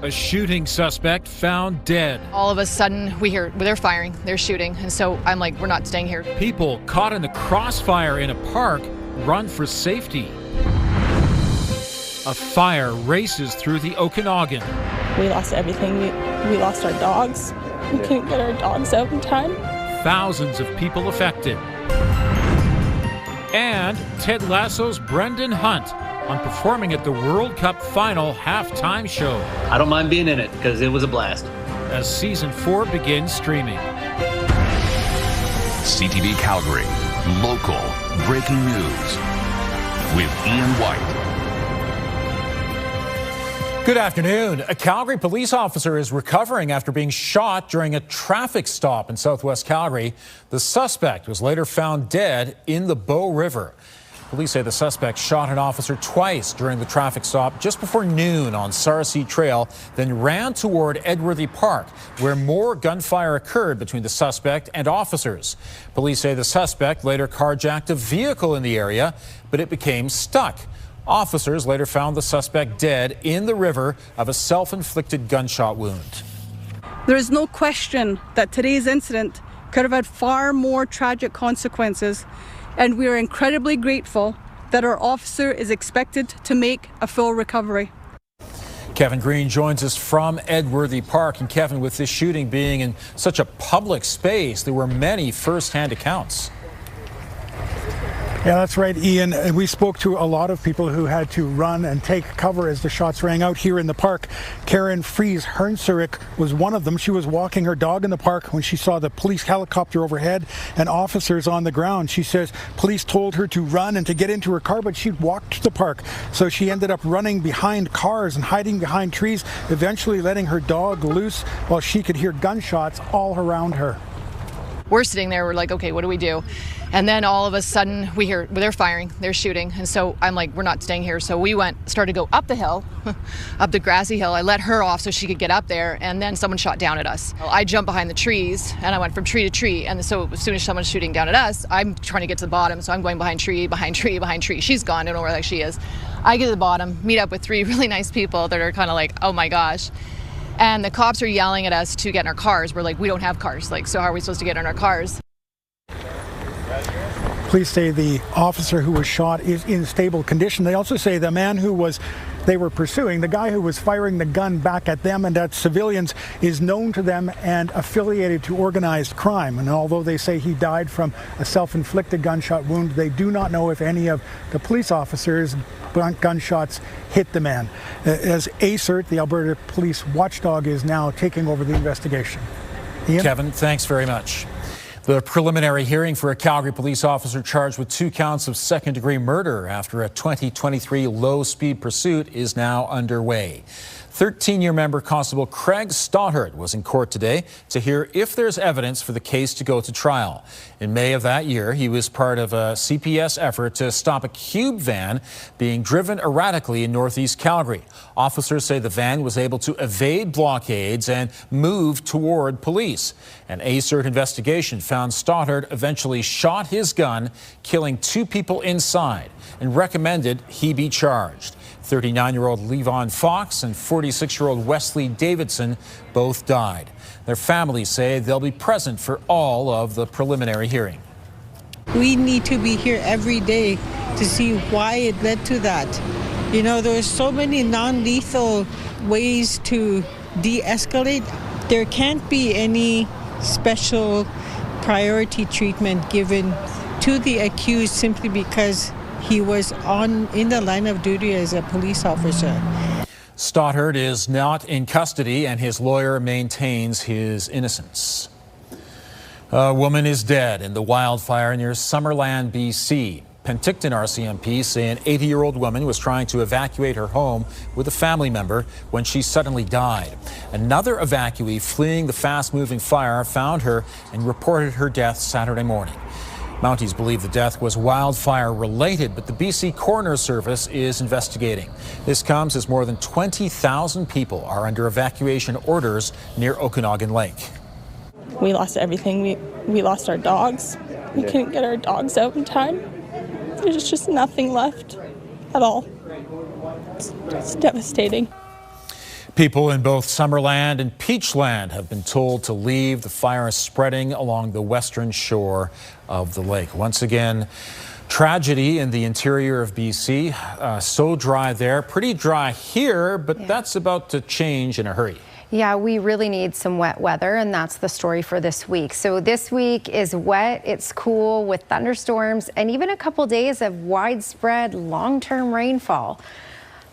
A shooting suspect found dead. All of a sudden, we hear they're firing, they're shooting, and so I'm like, we're not staying here. People caught in the crossfire in a park run for safety. A fire races through the Okanagan. We lost everything. We lost our dogs. We couldn't get our dogs out in time. Thousands of people affected. And Ted Lasso's Brendan Hunt on performing at the World Cup final halftime show. I don't mind being in it because it was a blast. As season 4 begins streaming. CTV Calgary, local breaking news with Ian White. Good afternoon. A Calgary police officer is recovering after being shot during a traffic stop in southwest Calgary. The suspect was later found dead in the Bow River. Police say the suspect shot an officer twice during the traffic stop just before noon on Sarcee Trail, then ran toward Edworthy Park, where more gunfire occurred between the suspect and officers. Police say the suspect later carjacked a vehicle in the area, but it became stuck. Officers later found the suspect dead in the river of a self-inflicted gunshot wound. There is no question that today's incident could have had far more tragic consequences, and we are incredibly grateful that our officer is expected to make a full recovery. Kevin Green joins us from Edworthy Park. And Kevin, with this shooting being in such a public space, there were many first-hand accounts. Yeah, that's right, Ian. We spoke to a lot of people who had to run and take cover as the shots rang out here in the park. Karen Fries Hernserik was one of them. She was walking her dog in the park when she saw the police helicopter overhead and officers on the ground. She says police told her to run and to get into her car, but she walked to the park. So she ended up running behind cars and hiding behind trees, eventually letting her dog loose while she could hear gunshots all around her. We're sitting there, we're like, okay, what do we do? And then all of a sudden we hear they're firing, they're shooting. And so I'm like, we're not staying here. So we started to go up the hill, up the grassy hill. I let her off so she could get up there. And then someone shot down at us. I jumped behind the trees and I went from tree to tree. And so as soon as someone's shooting down at us, I'm trying to get to the bottom. So I'm going behind tree, behind tree, behind tree. She's gone, I don't know where she is. I get to the bottom, meet up with 3 really nice people that are kind of like, oh my gosh. And the cops are yelling at us to get in our cars. We're like, we don't have cars. Like, so how are we supposed to get in our cars? Police say the officer who was shot is in stable condition. They also say the man they were pursuing, the guy who was firing the gun back at them and at civilians, is known to them and affiliated to organized crime. And although they say he died from a self-inflicted gunshot wound, they do not know if any of the police officers' gunshots hit the man. As ACERT, the Alberta Police Watchdog, is now taking over the investigation. Ian? Kevin, thanks very much. The preliminary hearing for a Calgary police officer charged with 2 counts of second-degree murder after a 2023 low-speed pursuit is now underway. 13-year member Constable Craig Stoddard was in court today to hear if there's evidence for the case to go to trial. In May of that year, he was part of a CPS effort to stop a cube van being driven erratically in northeast Calgary. Officers say the van was able to evade blockades and move toward police. An ACERT investigation found Stoddard eventually shot his gun, killing 2 people inside, and recommended he be charged. 39-year-old Levon Fox and 46-year-old Wesley Davidson both died. Their families say they'll be present for all of the preliminary hearing. We need to be here every day to see why it led to that. You know, there's so many non-lethal ways to de-escalate. There can't be any special priority treatment given to the accused simply because he was in the line of duty as a police officer. Stoddard is not in custody and his lawyer maintains his innocence. A woman is dead in the wildfire near Summerland, BC. Penticton RCMP say an 80-year-old woman was trying to evacuate her home with a family member when she suddenly died. Another evacuee fleeing the fast-moving fire found her and reported her death Saturday morning. Mounties believe the death was wildfire-related, but the BC Coroner Service is investigating. This comes as more than 20,000 people are under evacuation orders near Okanagan Lake. We lost everything. We lost our dogs. We couldn't get our dogs out in time. There's just nothing left at all. It's devastating. People in both Summerland and Peachland have been told to leave. The fire is spreading along the western shore of the lake. Once again, tragedy in the interior of BC. So dry there, pretty dry here, but that's about to change in a hurry. Yeah, we really need some wet weather, and that's the story for this week. So this week is wet, it's cool with thunderstorms, and even a couple days of widespread long-term rainfall.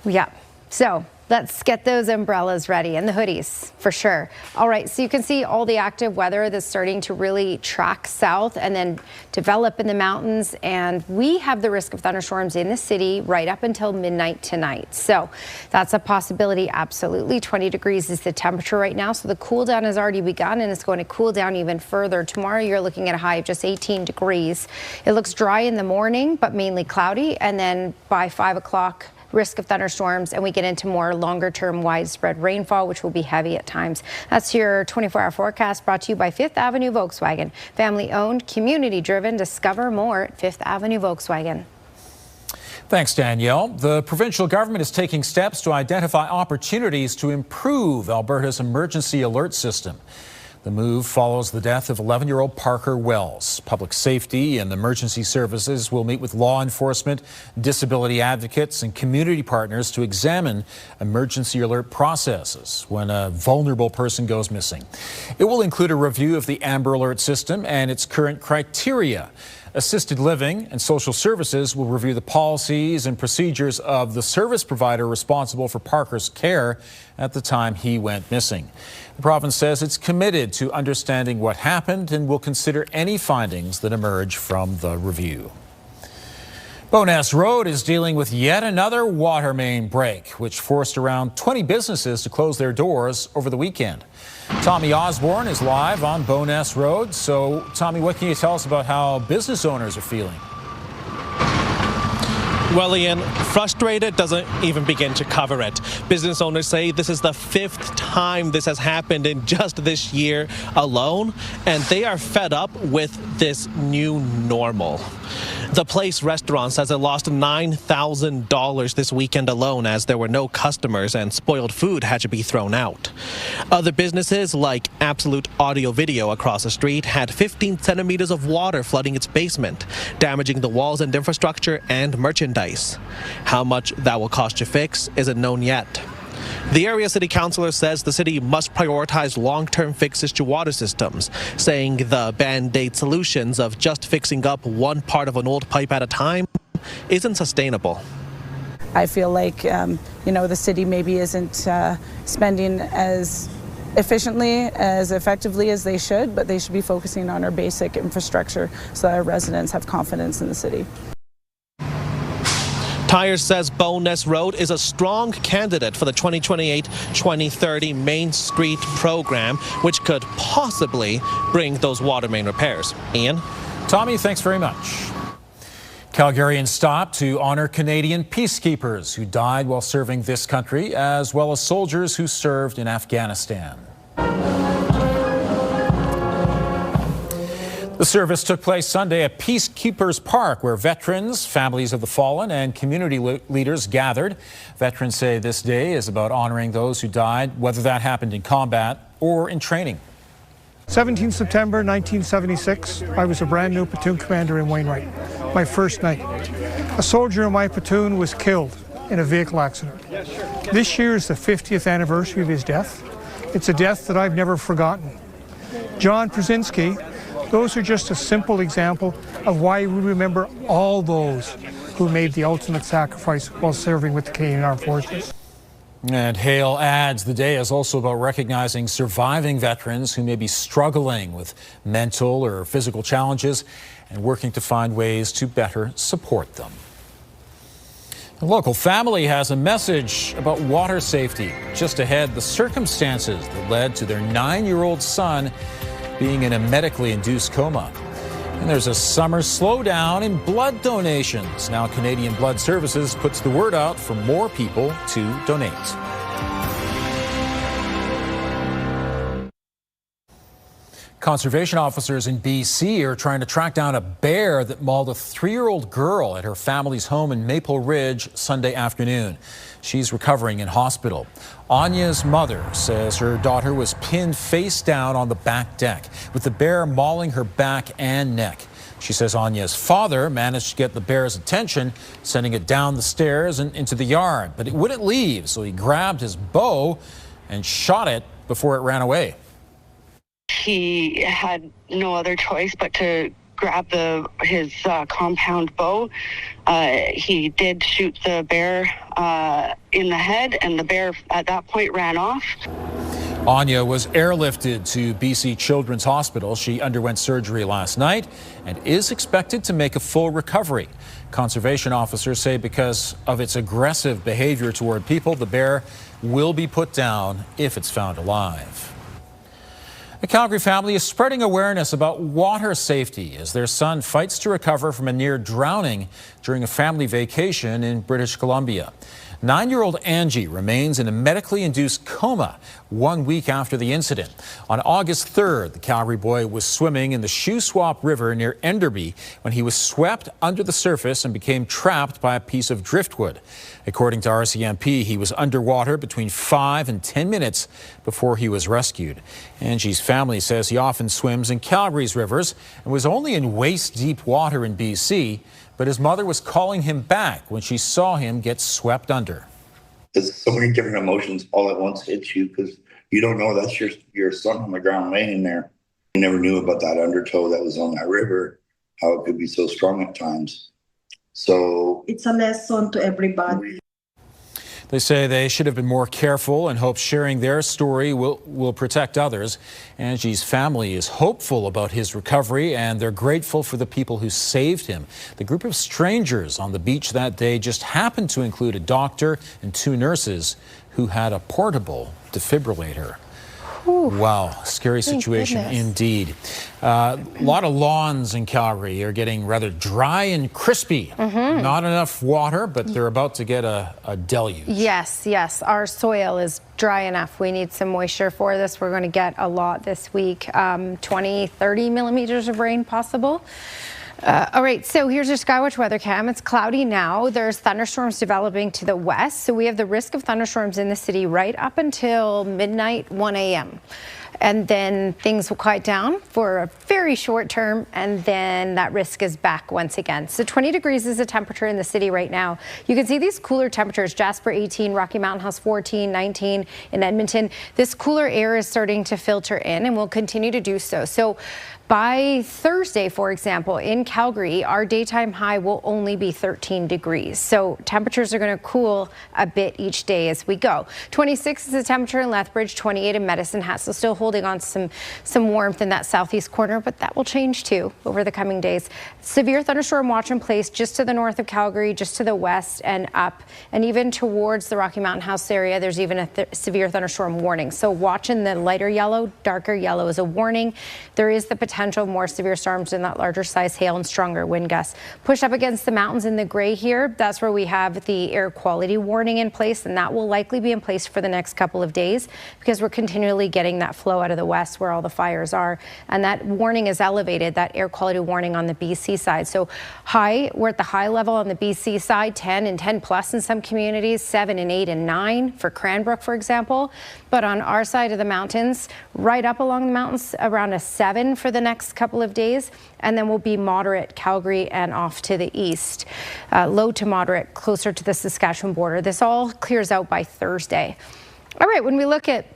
Yeah, so let's get those umbrellas ready and the hoodies for sure. All right, so you can see all the active weather that's starting to really track south and then develop in the mountains. And we have the risk of thunderstorms in the city right up until midnight tonight. So that's a possibility, absolutely. 20 degrees is the temperature right now. So the cool down has already begun and it's going to cool down even further. Tomorrow you're looking at a high of just 18 degrees. It looks dry in the morning, but mainly cloudy. And then by 5 o'clock, risk of thunderstorms, and we get into more longer-term widespread rainfall, which will be heavy at times. That's your 24-hour forecast brought to you by Fifth Avenue Volkswagen. Family-owned, community-driven. Discover more at Fifth Avenue Volkswagen. Thanks, Danielle. The provincial government is taking steps to identify opportunities to improve Alberta's emergency alert system. The move follows the death of 11-year-old Parker Wells. Public safety and emergency services will meet with law enforcement, disability advocates, and community partners to examine emergency alert processes when a vulnerable person goes missing. It will include a review of the Amber Alert system and its current criteria. Assisted living and social services will review the policies and procedures of the service provider responsible for Parker's care at the time he went missing. The province says it's committed to understanding what happened and will consider any findings that emerge from the review. Bowness Road is dealing with yet another water main break, which forced around 20 businesses to close their doors over the weekend. Tommy Osborne is live on Bowness Road. So, Tommy, what can you tell us about how business owners are feeling? Well, Ian, frustrated doesn't even begin to cover it. Business owners say this is the 5th time this has happened in just this year alone, and they are fed up with this new normal. The Place restaurant says it lost $9,000 this weekend alone as there were no customers and spoiled food had to be thrown out. Other businesses like Absolute Audio Video across the street had 15 centimeters of water flooding its basement, damaging the walls and infrastructure and merchandise. How much that will cost to fix isn't known yet. The area city councillor says the city must prioritize long-term fixes to water systems, saying the band-aid solutions of just fixing up one part of an old pipe at a time isn't sustainable. I feel like, the city maybe isn't spending as efficiently, as effectively as they should, but they should be focusing on our basic infrastructure so that our residents have confidence in the city. Tyers says Bowness Road is a strong candidate for the 2028-2030 Main Street program, which could possibly bring those water main repairs. Ian? Tommy, thanks very much. Calgarians stopped to honor Canadian peacekeepers who died while serving this country, as well as soldiers who served in Afghanistan. The service took place Sunday at Peacekeepers Park, where veterans, families of the fallen, and community leaders gathered. Veterans say this day is about honoring those who died, whether that happened in combat or in training. 17 September 1976, I was a brand new platoon commander in Wainwright, my first night. A soldier in my platoon was killed in a vehicle accident. This year is the 50th anniversary of his death. It's a death that I've never forgotten. John Brzezinski. Those are just a simple example of why we remember all those who made the ultimate sacrifice while serving with the Canadian Armed Forces. And Hale adds the day is also about recognizing surviving veterans who may be struggling with mental or physical challenges and working to find ways to better support them. A local family has a message about water safety. Just ahead, the circumstances that led to their 9-year-old son being in a medically induced coma. And there's a summer slowdown in blood donations. Now Canadian Blood Services puts the word out for more people to donate. Conservation officers in BC are trying to track down a bear that mauled a 3-year-old girl at her family's home in Maple Ridge Sunday afternoon. She's recovering in hospital. Anya's mother says her daughter was pinned face down on the back deck, with the bear mauling her back and neck. She says Anya's father managed to get the bear's attention, sending it down the stairs and into the yard. But it wouldn't leave, so he grabbed his bow and shot it before it ran away. He had no other choice but to grab his compound bow. He did shoot the bear in the head, and the bear at that point ran off. Anya was airlifted to BC Children's Hospital. She underwent surgery last night and is expected to make a full recovery. Conservation officers say because of its aggressive behavior toward people, the bear will be put down if it's found alive. A Calgary family is spreading awareness about water safety as their son fights to recover from a near drowning during a family vacation in British Columbia. 9-year-old Angie remains in a medically induced coma 1 week after the incident. On August 3rd, the Calgary boy was swimming in the Shuswap River near Enderby when he was swept under the surface and became trapped by a piece of driftwood. According to RCMP, he was underwater between 5 and 10 minutes before he was rescued. Angie's family says he often swims in Calgary's rivers and was only in waist-deep water in BC, but his mother was calling him back when she saw him get swept under. There's so many different emotions all at once hit you because you don't know that's your son on the ground laying there. You never knew about that undertow that was on that river, how it could be so strong at times. So it's a lesson to everybody. They say they should have been more careful and hope sharing their story will protect others. Angie's family is hopeful about his recovery, and they're grateful for the people who saved him. The group of strangers on the beach that day just happened to include a doctor and 2 nurses who had a portable defibrillator. Wow, scary situation indeed. A lot of lawns in Calgary are getting rather dry and crispy. Not enough water, but they're about to get a deluge. Yes, our soil is dry enough. We need some moisture for this. We're going to get a lot this week, 20, 30 millimeters of rain possible. All right, so here's your Skywatch weather cam. It's cloudy now. There's thunderstorms developing to the west. So we have the risk of thunderstorms in the city right up until midnight, 1 a.m. And then things will quiet down for a very short term, and then that risk is back once again. So 20 degrees is the temperature in the city right now. You can see these cooler temperatures: Jasper 18, Rocky Mountain House 14, 19 in Edmonton. This cooler air is starting to filter in and will continue to do so. So by Thursday, for example, in Calgary, our daytime high will only be 13 degrees. So temperatures are going to cool a bit each day as we go. 26 is the temperature in Lethbridge, 28 in Medicine Hat. So still holding on to some warmth in that southeast corner, but that will change too over the coming days. Severe thunderstorm watch in place just to the north of Calgary, just to the west and up, and even towards the Rocky Mountain House area, there's even a severe thunderstorm warning. So watch in the lighter yellow, darker yellow is a warning. There is the potential of more severe storms in that larger size hail and stronger wind gusts. Pushed up against the mountains in the gray here, that's where we have the air quality warning in place, and that will likely be in place for the next couple of days because we're continually getting that flow out of the west where all the fires are, and that warning is elevated, that air quality warning on the BC side. So high, we're at the high level on the BC side, 10 and 10 plus in some communities, 7 and 8 and 9 for Cranbrook, for example. But on our side of the mountains, right up along the mountains, around a 7 for the next couple of days, and then we'll be moderate Calgary and off to the east. Low to moderate closer to the Saskatchewan border. This all clears out by Thursday. All right, when we look at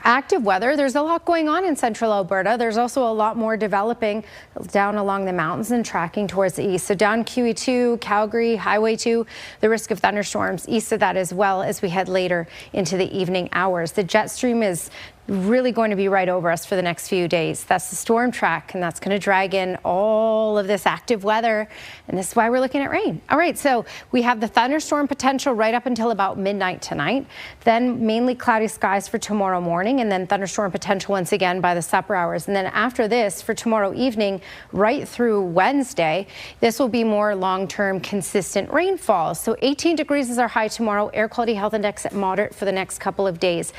active weather, there's a lot going on in central Alberta. There's also a lot more developing down along the mountains and tracking towards the east. So down QE2, Calgary, Highway 2, the risk of thunderstorms east of that as well as we head later into the evening hours. The jet stream is really going to be right over us for the next few days. That's the storm track, and that's going to drag in all of this active weather, and this is why we're looking at rain. All right, so we have the thunderstorm potential right up until about midnight tonight, then mainly cloudy skies for tomorrow morning, and then thunderstorm potential once again by the supper hours. And then after this, for tomorrow evening, right through Wednesday, this will be more long-term consistent rainfall. So 18 degrees is our high tomorrow. Air quality health index at moderate for the next couple of days.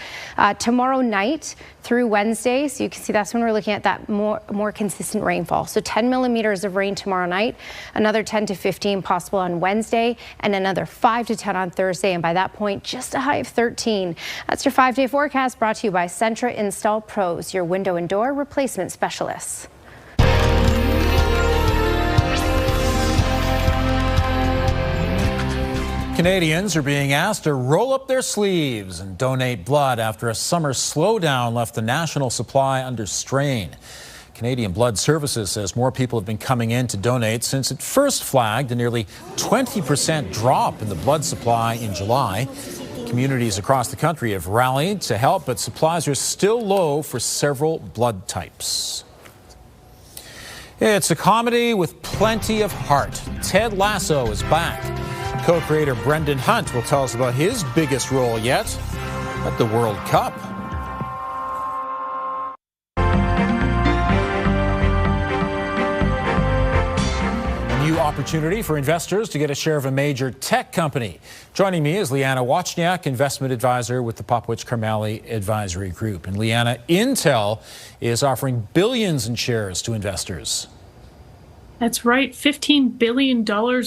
Tomorrow night, tonight through Wednesday. So you can see that's when we're looking at that more consistent rainfall. So 10 millimeters of rain tomorrow night, another 10 to 15 possible on Wednesday, and another 5 to 10 on Thursday. And by that point, just a high of 13. That's your 5-day forecast brought to you by Centra Install Pros, your window and door replacement specialists. Canadians are being asked to roll up their sleeves and donate blood after a summer slowdown left the national supply under strain. Canadian Blood Services says more people have been coming in to donate since it first flagged a nearly 20% drop in the blood supply in July. Communities across the country have rallied to help, but supplies are still low for several blood types. It's a comedy with plenty of heart. Ted Lasso is back. Co-creator Brendan Hunt will tell us about his biggest role yet at the World Cup. A new opportunity for investors to get a share of a major tech company. Joining me is Liana Wachniak, investment advisor with the Popwich-Karmali Advisory Group. And Liana, Intel is offering billions in shares to investors. That's right, $15 billion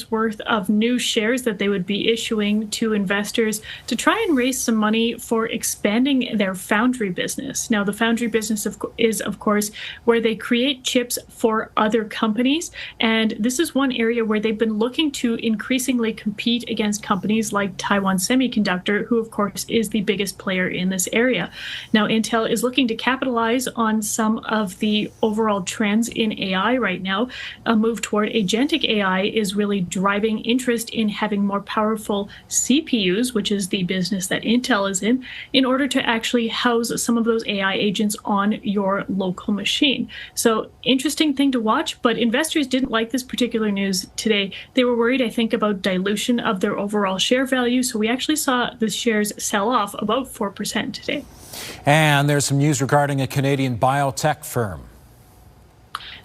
worth of new shares that they would be issuing to investors to try and raise some money for expanding their foundry business. Now, the foundry business is, of course, where they create chips for other companies. And this is one area where they've been looking to increasingly compete against companies like Taiwan Semiconductor, who, of course, is the biggest player in this area. Now, Intel is looking to capitalize on some of the overall trends in AI right now. Move toward agentic AI is really driving interest in having more powerful CPUs, which is the business that Intel is in order to actually house some of those AI agents on your local machine. So interesting thing to watch, but investors didn't like this particular news today. They were worried, I think, about dilution of their overall share value. So we actually saw the shares sell off about 4% today. And there's some news regarding a Canadian biotech firm.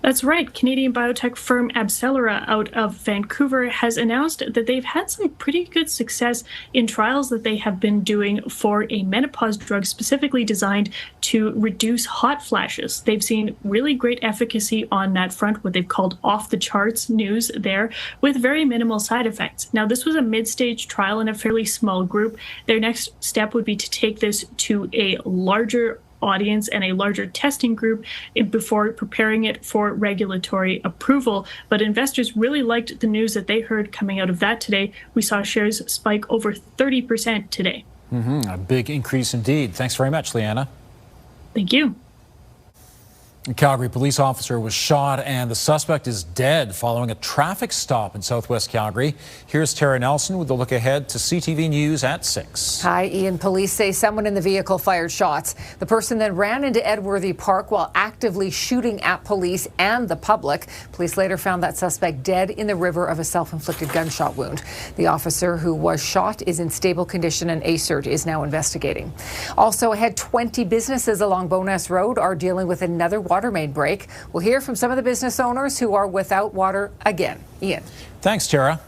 That's right. Canadian biotech firm AbCellera out of Vancouver has announced that they've had some pretty good success in trials that they have been doing for a menopause drug specifically designed to reduce hot flashes. They've seen really great efficacy on that front, what they've called off-the-charts news there, with very minimal side effects. Now, this was a mid-stage trial in a fairly small group. Their next step would be to take this to a larger audience and a larger testing group before preparing it for regulatory approval. But investors really liked the news that they heard coming out of that today. We saw shares spike over 30% today. A big increase indeed. Thanks very much, Liana. Thank you. A Calgary police officer was shot and the suspect is dead following a traffic stop in southwest Calgary. Here's Tara Nelson with a look ahead to CTV News at 6. Hi, Ian. Police say someone in the vehicle fired shots. The person then ran into Edworthy Park while actively shooting at police and the public. Police later found that suspect dead in the river of a self-inflicted gunshot wound. The officer who was shot is in stable condition and ACERT is now investigating. Also ahead, 20 businesses along Bowness Road are dealing with another water main break. We'll hear from some of the business owners who are without water again. Ian. Thanks, Tara.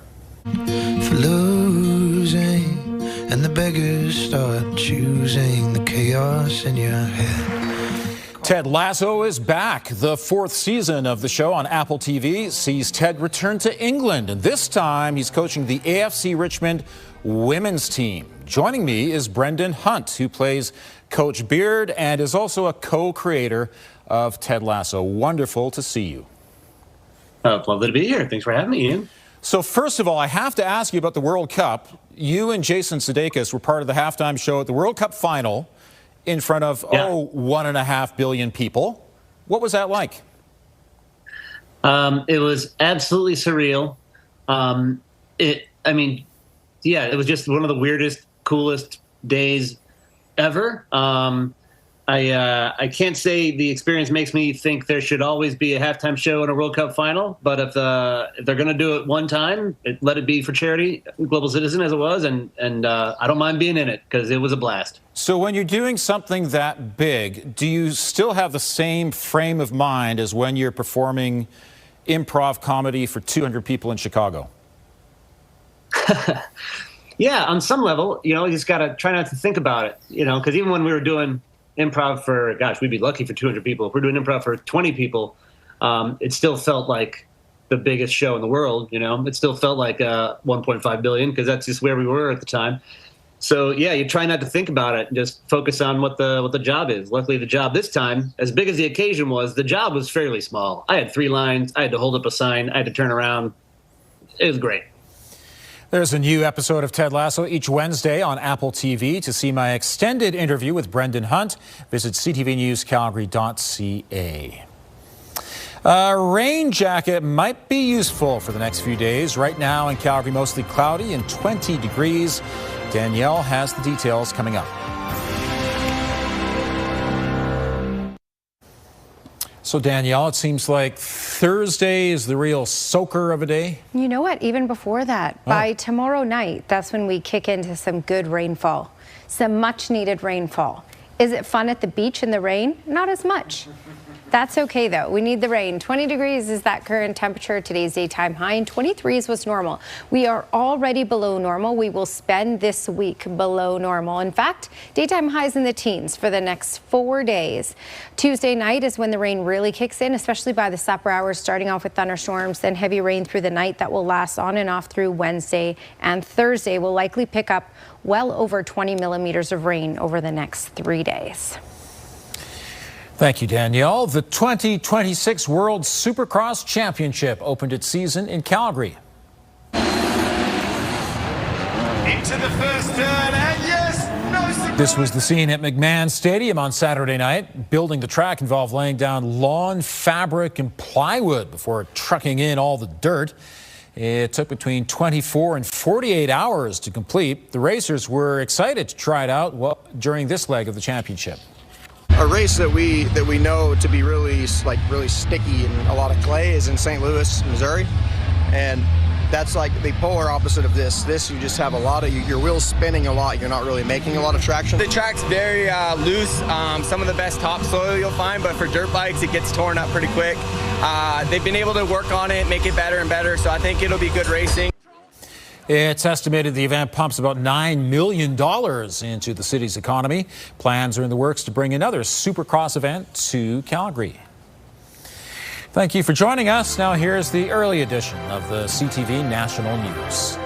For losing, and the beggars start choosing the chaos in your head. Ted Lasso is back. The 4th season of the show on Apple TV sees Ted return to England, and this time he's coaching the AFC Richmond women's team. Joining me is Brendan Hunt, who plays Coach Beard and is also a co-creator of Ted Lasso. Wonderful to see you. Lovely to be here. Thanks for having me, Ian. So first of all, I have to ask you about the World Cup. You and Jason Sudeikis were part of the halftime show at the World Cup final in front of, 1.5 billion people. What was that like? It was absolutely surreal. It was just one of the weirdest, coolest days ever. I can't say the experience makes me think there should always be a halftime show in a World Cup final, but if they're going to do it one time, let it be for charity, Global Citizen as it was, and I don't mind being in it because it was a blast. So when you're doing something that big, do you still have the same frame of mind as when you're performing improv comedy for 200 people in Chicago? Yeah, on some level, you just got to try not to think about it, because even when we were doing improv for, gosh, we'd be lucky for 200 people. If we're doing improv for 20 people, it still felt like the biggest show in the world. It still felt like 1.5 billion, because that's just where we were at the time. So yeah, you try not to think about it and just focus on what the job is. Luckily, the job this time, as big as the occasion was, the job was fairly small. I had 3 lines. I had to hold up a sign. I had to turn around. It was great. There's a new episode of Ted Lasso each Wednesday on Apple TV. To see my extended interview with Brendan Hunt, visit ctvnewscalgary.ca. A rain jacket might be useful for the next few days. Right now in Calgary, mostly cloudy and 20 degrees. Danielle has the details coming up. So Danielle, it seems like Thursday is the real soaker of a day. You know what? Even before that, by tomorrow night, that's when we kick into some good rainfall, some much needed rainfall. Is it fun at the beach in the rain? Not as much. That's okay though. We need the rain. 20 degrees is that current temperature. Today's daytime high, and 23 is what's normal. We are already below normal. We will spend this week below normal. In fact, daytime highs in the teens for the next 4 days. Tuesday night is when the rain really kicks in, especially by the supper hours, starting off with thunderstorms, then heavy rain through the night that will last on and off through Wednesday, and Thursday will likely pick up well over 20 millimeters of rain over the next 3 days. Thank you, Danielle. The 2026 World Supercross Championship opened its season in Calgary. Into the first turn, and yes, no surprise. This was the scene at McMahon Stadium on Saturday night. Building the track involved laying down lawn, fabric, and plywood before trucking in all the dirt. It took between 24 and 48 hours to complete. The racers were excited to try it out during this leg of the championship. A race that we know to be really sticky and a lot of clay is in St. Louis, Missouri, and that's like the polar opposite of this. This, you just have a lot of your wheels spinning a lot. You're not really making a lot of traction. The track's very loose. Some of the best topsoil you'll find, but for dirt bikes, it gets torn up pretty quick. They've been able to work on it, make it better and better, so I think it'll be good racing. It's estimated the event pumps about $9 million into the city's economy. Plans are in the works to bring another Supercross event to Calgary. Thank you for joining us. Now here's the early edition of the CTV National News.